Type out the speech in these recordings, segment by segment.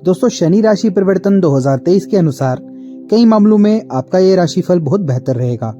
दोस्तों, शनि राशि परिवर्तन 2023 के अनुसार कई मामलों में आपका ये राशिफल बहुत बेहतर रहेगा।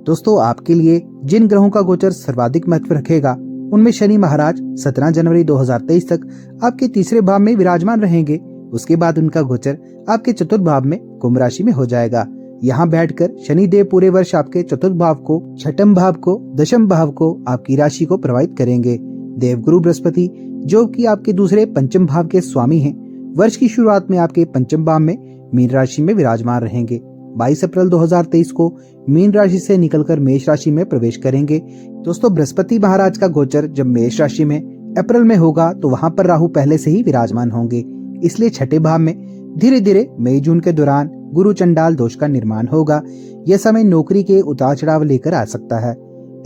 दोस्तों, आपके लिए जिन ग्रहों का गोचर सर्वाधिक महत्व रखेगा उनमें शनि महाराज 17 जनवरी 2023 तक आपके तीसरे भाव में विराजमान रहेंगे। उसके बाद उनका गोचर आपके चतुर्थ भाव में कुंभ राशि में हो जाएगा। यहाँ बैठकर शनि देव पूरे वर्ष आपके चतुर्थ भाव को, छठम भाव को, दशम भाव को, आपकी राशि को प्रभावित करेंगे। देवगुरु बृहस्पति, जो कि आपके दूसरे पंचम भाव के स्वामी हैं, वर्ष की शुरुआत में आपके पंचम भाव में मीन राशि में विराजमान रहेंगे। 22 अप्रैल 2023 को मीन राशि से निकलकर मेष राशि में प्रवेश करेंगे। दोस्तों, बृहस्पति महाराज का गोचर जब मेष राशि में अप्रैल में होगा तो वहां पर राहु पहले से ही विराजमान होंगे। इसलिए छठे भाव में धीरे धीरे मई जून के दौरान गुरु चंडाल दोष का निर्माण होगा। यह समय नौकरी के उतार चढ़ाव लेकर आ सकता है।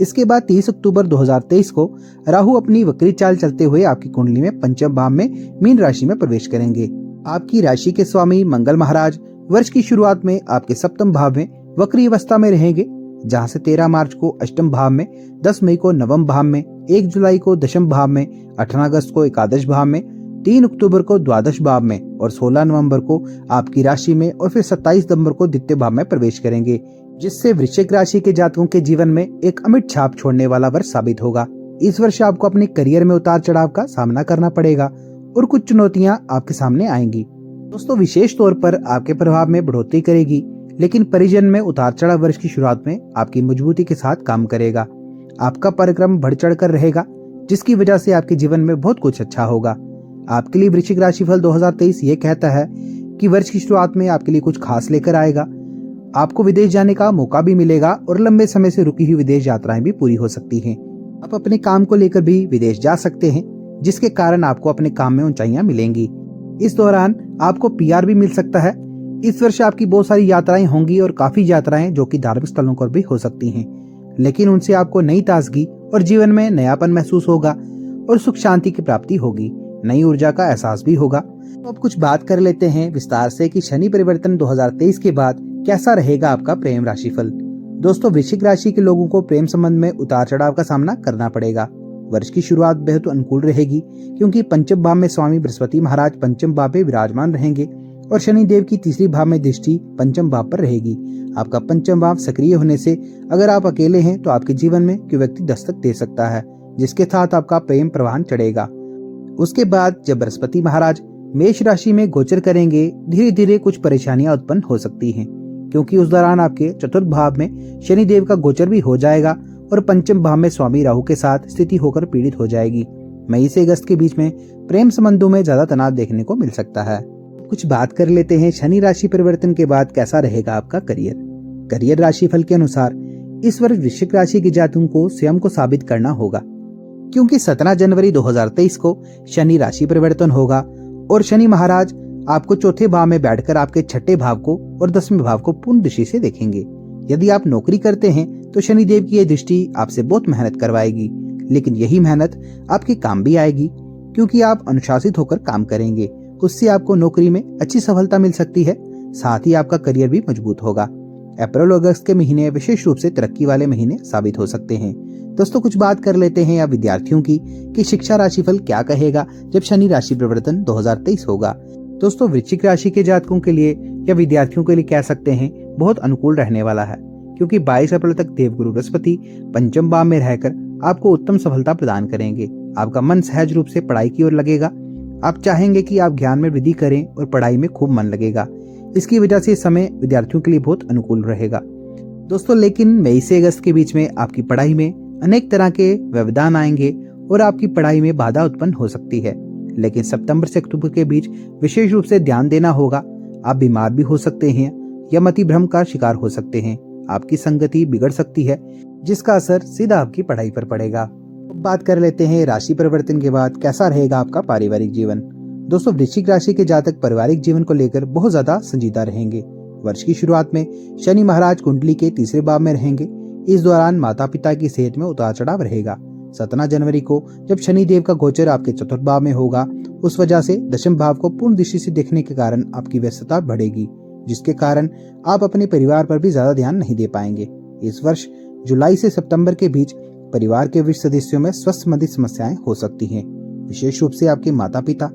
इसके बाद 30 अक्टूबर 2023 को राहु अपनी वक्री चाल चलते हुए आपकी कुंडली में पंचम भाव में मीन राशि में प्रवेश करेंगे। आपकी राशि के स्वामी मंगल महाराज वर्ष की शुरुआत में आपके सप्तम भाव में वक्री अवस्था में रहेंगे, जहां से 13 मार्च को अष्टम भाव में, 10 मई को नवम भाव में, 1 जुलाई को दशम भाव में, 18 अगस्त को एकादश भाव में, 3 अक्टूबर को द्वादश भाव में और 16 नवंबर को आपकी राशि में और फिर 27 नवंबर को द्वितीय भाव में प्रवेश करेंगे, जिससे वृश्चिक राशि के जातकों के जीवन में एक अमिट छाप छोड़ने वाला वर्ष साबित होगा। इस वर्ष आपको अपने करियर में उतार चढ़ाव का सामना करना पड़ेगा और कुछ चुनौतियां आपके सामने आएंगी। दोस्तों, विशेष तौर पर आपके प्रभाव में बढ़ोतरी करेगी, लेकिन परिजन में उतार चढ़ाव वर्ष की शुरुआत में आपकी मजबूती के साथ काम करेगा। आपका परिक्रम बढ़ चढ़ कर रहेगा, जिसकी वजह से आपके जीवन में बहुत कुछ अच्छा होगा। आपके लिए वृश्चिक राशिफल 2023 ये कहता है कि वर्ष की शुरुआत में आपके लिए कुछ खास लेकर आएगा। आपको विदेश जाने का मौका भी मिलेगा और लंबे समय से रुकी हुई विदेश यात्राएं भी पूरी हो सकती हैं। आप अपने काम को लेकर भी विदेश जा सकते हैं, जिसके कारण आपको अपने काम में ऊंचाइयां मिलेंगी। इस दौरान आपको पीआर भी मिल सकता है। इस वर्ष आपकी बहुत सारी यात्राएं होंगी और काफी यात्राएं जो कि धार्मिक स्थलों पर भी हो सकती हैं, लेकिन उनसे आपको नई ताजगी और जीवन में नयापन महसूस होगा और सुख शांति की प्राप्ति होगी। नई ऊर्जा का एहसास भी होगा। तो अब कुछ बात कर लेते हैं विस्तार से कि शनि परिवर्तन 2023 के बाद कैसा रहेगा आपका प्रेम राशिफल। दोस्तों, वृश्चिक राशि के लोगों को प्रेम संबंध में उतार चढ़ाव का सामना करना पड़ेगा। वर्ष की शुरुआत बेहद अनुकूल रहेगी, क्योंकि पंचम भाव में स्वामी बृहस्पति महाराज पंचम भाव में विराजमान रहेंगे और शनि देव की तीसरी भाव में दृष्टि पंचम भाव पर रहेगी। आपका पंचम भाव सक्रिय होने से अगर आप अकेले हैं तो आपके जीवन में कोई व्यक्ति दस्तक दे सकता है, जिसके साथ आपका प्रेम प्रवाहन चढ़ेगा। उसके बाद जब बृहस्पति महाराज मेष राशि में गोचर करेंगे, धीरे धीरे कुछ परेशानियां उत्पन्न हो सकती हैं, क्योंकि उस दौरान आपके चतुर्थ भाव में शनि देव का गोचर भी हो जाएगा और पंचम भाव में स्वामी राहु के साथ स्थिति होकर पीड़ित हो जाएगी। मई से अगस्त के बीच में प्रेम संबंधों में ज्यादा तनाव देखने को मिल सकता है। कुछ बात कर लेते हैं शनि राशि परिवर्तन के बाद कैसा रहेगा आपका करियर राशिफल के अनुसार इस वर्ष वृश्चिक राशि के जातकों को स्वयं को साबित करना होगा, क्योंकि 17 जनवरी 2023 को शनि राशि परिवर्तन होगा और शनि महाराज आपको चौथे भाव में बैठकर आपके छठे भाव को और 10वें भाव को पूर्ण दृष्टि से देखेंगे। यदि आप नौकरी करते हैं तो शनि देव की यह दृष्टि आपसे बहुत मेहनत करवाएगी, लेकिन यही मेहनत आपके काम भी आएगी, क्योंकि आप अनुशासित होकर काम करेंगे। उससे आपको नौकरी में अच्छी सफलता मिल सकती है, साथ ही आपका करियर भी मजबूत होगा। अप्रैल और अगस्त के महीने विशेष रूप से तरक्की वाले महीने साबित हो सकते हैं। दोस्तों, कुछ बात कर लेते हैं या विद्यार्थियों की कि शिक्षा राशिफल क्या कहेगा जब शनि राशि परिवर्तन 2023 होगा। दोस्तों, वृश्चिक राशि के जातकों के लिए या विद्यार्थियों के लिए कह सकते हैं बहुत अनुकूल रहने वाला है, क्योंकि 22 अप्रैल तक देवगुरु बृहस्पति पंचम भाव में रहकर आपको उत्तम सफलता प्रदान करेंगे। आपका मन सहज रूप से पढ़ाई की ओर लगेगा। आप चाहेंगे कि आप ज्ञान में वृद्धि करें और पढ़ाई में खूब मन लगेगा। इसकी वजह से समय विद्यार्थियों के लिए बहुत अनुकूल रहेगा। दोस्तों, लेकिन मई से अगस्त के बीच में आपकी पढ़ाई में अनेक तरह के व्यवधान आएंगे और आपकी पढ़ाई में बाधा उत्पन्न हो सकती है। लेकिन सितंबर से अक्टूबर के बीच विशेष रूप से ध्यान देना होगा। आप बीमार भी हो सकते हैं या मति भ्रम का शिकार हो सकते हैं। आपकी संगति बिगड़ सकती है, जिसका असर सीधा आपकी पढ़ाई पर पड़ेगा। अब बात कर लेते हैं राशि परिवर्तन के बाद कैसा रहेगा आपका पारिवारिक जीवन। दोस्तों, वृश्चिक राशि के जातक पारिवारिक जीवन को लेकर बहुत ज्यादा संजीदा रहेंगे। वर्ष की शुरुआत में शनि महाराज कुंडली के तीसरे भाव में रहेंगे। इस दौरान माता पिता की सेहत में उतार चढ़ाव रहेगा। 17 जनवरी को जब शनि देव का गोचर आपके चतुर्थ भाव में होगा, उस वजह से दशम भाव को पूर्ण दृष्टि से देखने के कारण आपकी व्यस्तता बढ़ेगी, जिसके कारण आप अपने परिवार पर भी ज्यादा ध्यान नहीं दे पाएंगे। इस वर्ष जुलाई से सितंबर के बीच परिवार के विभिन्न सदस्यों में स्वास्थ्य संबंधी समस्याएं हो सकती हैं, विशेष रूप से आपके माता पिता,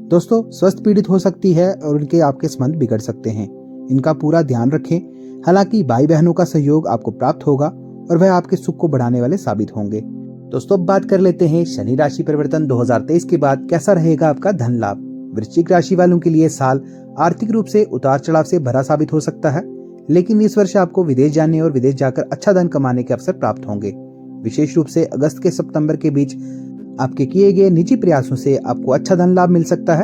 दोस्तों, स्वस्थ पीड़ित हो सकती है और उनके आपके संबंध बिगड़ सकते हैं। इनका पूरा ध्यान रखें। हालांकि भाई बहनों का सहयोग आपको प्राप्त होगा और वह आपके सुख को बढ़ाने वाले साबित होंगे। दोस्तों, अब बात कर लेते हैं शनि राशि परिवर्तन 2023 के बाद कैसा रहेगा आपका धन लाभ। वृश्चिक राशि वालों के लिए साल आर्थिक रूप से उतार चढ़ाव से भरा साबित हो सकता है, लेकिन इस वर्ष आपको विदेश जाने और विदेश जाकर अच्छा धन कमाने के अवसर प्राप्त होंगे। विशेष रूप से अगस्त के सितंबर के बीच आपके किए गए निजी प्रयासों से आपको अच्छा धन लाभ मिल सकता है।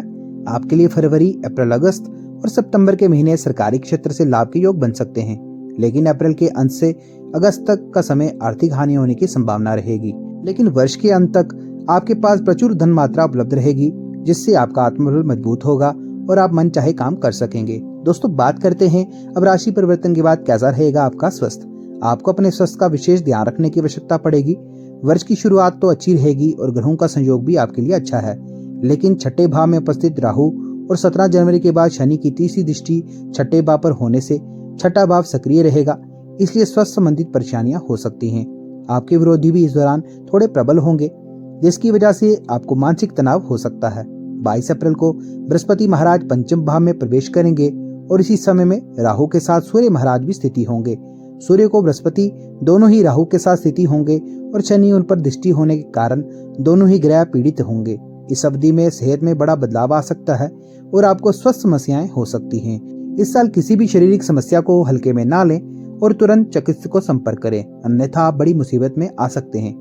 आपके लिए फरवरी, अप्रैल, अगस्त और सितंबर के महीने सरकारी क्षेत्र से लाभ के योग बन सकते हैं, लेकिन अप्रैल के अंत से अगस्त तक का समय आर्थिक हानि होने की संभावना रहेगी। लेकिन वर्ष के अंत तक आपके पास प्रचुर धन मात्रा उपलब्ध रहेगी, जिससे आपका आत्मबल मजबूत होगा और आप मन चाहे काम कर सकेंगे। दोस्तों, बात करते हैं अब राशि परिवर्तन के बाद कैसा रहेगा आपका स्वास्थ्य। आपको अपने स्वास्थ्य का विशेष ध्यान रखने की आवश्यकता पड़ेगी। वर्ष की शुरुआत तो अच्छी रहेगी और ग्रहों का संयोग भी आपके लिए अच्छा है, लेकिन छठे भाव में उपस्थित राहु और 17 जनवरी के बाद शनि की तीसरी दृष्टि छठे भाव पर होने से छठा भाव सक्रिय रहेगा, इसलिए स्वास्थ्य संबंधित परेशानियां हो सकती हैं। आपके विरोधी भी इस दौरान थोड़े प्रबल होंगे, जिसकी वजह से आपको मानसिक तनाव हो सकता है। 22 अप्रैल को बृहस्पति महाराज पंचम भाव में प्रवेश करेंगे और इसी समय में राहु के साथ सूर्य महाराज भी स्थिति होंगे। सूर्य को बृहस्पति दोनों ही राहु के साथ स्थिति होंगे और शनि उन पर दृष्टि होने के कारण दोनों ही ग्रह पीड़ित होंगे। इस अवधि में सेहत में बड़ा बदलाव आ सकता है और आपको स्वस्थ समस्याएं हो सकती हैं। इस साल किसी भी शारीरिक समस्या को हल्के में ना लें और तुरंत चिकित्सक को संपर्क करें, अन्यथा आप बड़ी मुसीबत में आ सकते हैं।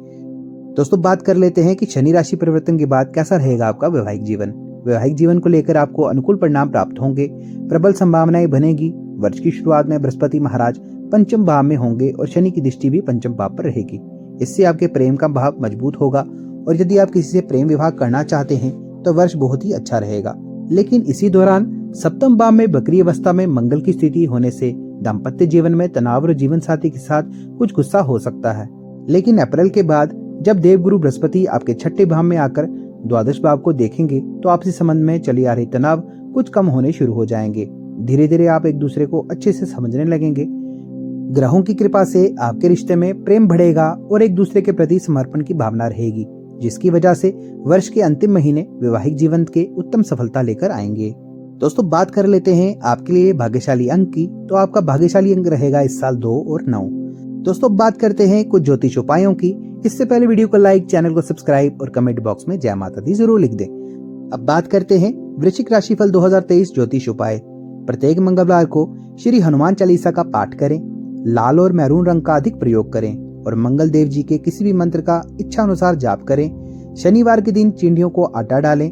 दोस्तों, बात कर लेते हैं कि शनि राशि परिवर्तन के बाद कैसा रहेगा आपका वैवाहिक जीवन। वैवाहिक जीवन को लेकर आपको अनुकूल परिणाम प्राप्त होंगे, प्रबल संभावनाएं बनेगी। वर्ष की शुरुआत में बृहस्पति महाराज पंचम भाव में होंगे और शनि की दृष्टि भी पंचम भाव पर रहेगी। इससे आपके प्रेम का भाव मजबूत होगा और यदि आप किसी से प्रेम विवाह करना चाहते हैं तो वर्ष बहुत ही अच्छा रहेगा। लेकिन इसी दौरान सप्तम भाव में वक्री अवस्था में मंगल की स्थिति होने से दाम्पत्य जीवन में तनाव और जीवन साथी के साथ कुछ गुस्सा हो सकता है। लेकिन अप्रैल के बाद जब देवगुरु बृहस्पति आपके छठे भाव में आकर द्वादश भाव को देखेंगे तो आपसी संबंध में चली आ रही तनाव कुछ कम होने शुरू हो जाएंगे। धीरे धीरे आप एक दूसरे को अच्छे से समझने लगेंगे। ग्रहों की कृपा से आपके रिश्ते में प्रेम बढ़ेगा और एक दूसरे के प्रति समर्पण की भावना रहेगी, जिसकी वजह से वर्ष के अंतिम महीने वैवाहिक जीवन के उत्तम सफलता लेकर आएंगे। दोस्तों, बात कर लेते हैं आपके लिए भाग्यशाली अंक की। तो आपका भाग्यशाली अंक रहेगा इस साल 2 और 9। दोस्तों, बात करते हैं कुछ ज्योतिष उपायों की। इससे पहले वीडियो को लाइक, चैनल को सब्सक्राइब और कमेंट बॉक्स में जय माता दी जरूर लिख दें। अब बात करते हैं वृश्चिक राशिफल 2023 ज्योतिष उपाय। प्रत्येक मंगलवार को श्री हनुमान चालीसा का पाठ करें, लाल और मैरून रंग का अधिक प्रयोग करें और मंगल देव जी के किसी भी मंत्र का इच्छा अनुसार जाप करें। शनिवार के दिन चिंटियों को आटा डालें।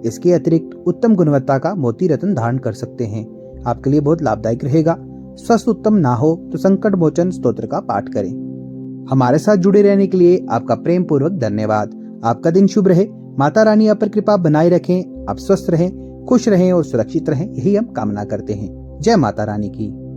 इसके अतिरिक्त उत्तम गुणवत्ता का मोती रत्न धारण कर सकते हैं, आपके लिए बहुत लाभदायक रहेगा। स्वास्थ्य उत्तम ना हो तो संकट मोचन स्तोत्र का पाठ करें। हमारे साथ जुड़े रहने के लिए आपका प्रेम पूर्वक धन्यवाद। आपका दिन शुभ रहे, माता रानी आप पर कृपा बनाए रखें, आप स्वस्थ रहें, खुश रहें और सुरक्षित रहें, यही हम कामना करते हैं। जय माता रानी की।